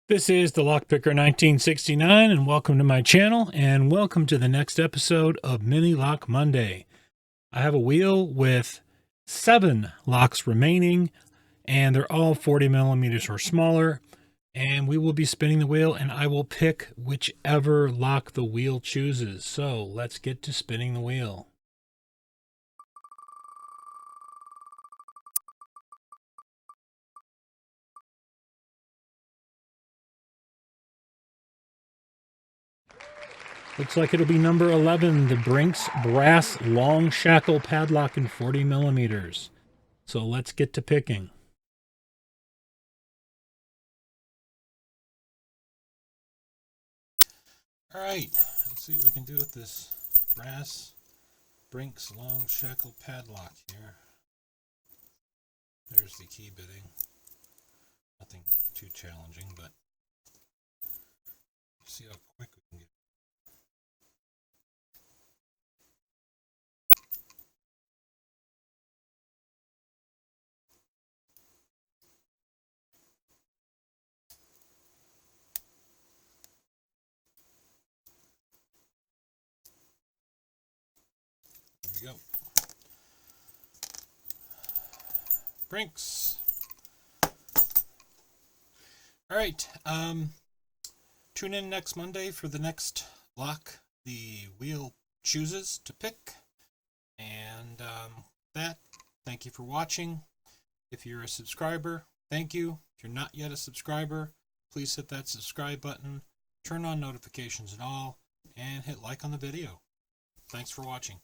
This is the Lockpicker 1969, and welcome to my channel, and welcome to the next episode of Mini Lock Monday. I have a wheel with 7 locks remaining, and they're all 40 millimeters or smaller, and we will be spinning the wheel, and I will pick whichever lock the wheel chooses. So let's get to spinning the wheel. Looks like it'll be number 11, the Brinks Brass Long Shackle Padlock in 40 millimeters. So let's get to picking. All right, let's see what we can do with this brass Brinks Long Shackle Padlock here. There's the key bitting. Nothing too challenging, but see how quick we can get. There we go. Brinks. All right. Tune in next Monday for the next lock the wheel chooses to pick. And thank you for watching. If you're a subscriber, thank you. If you're not yet a subscriber, please hit that subscribe button, turn on notifications and all, and hit like on the video. Thanks for watching.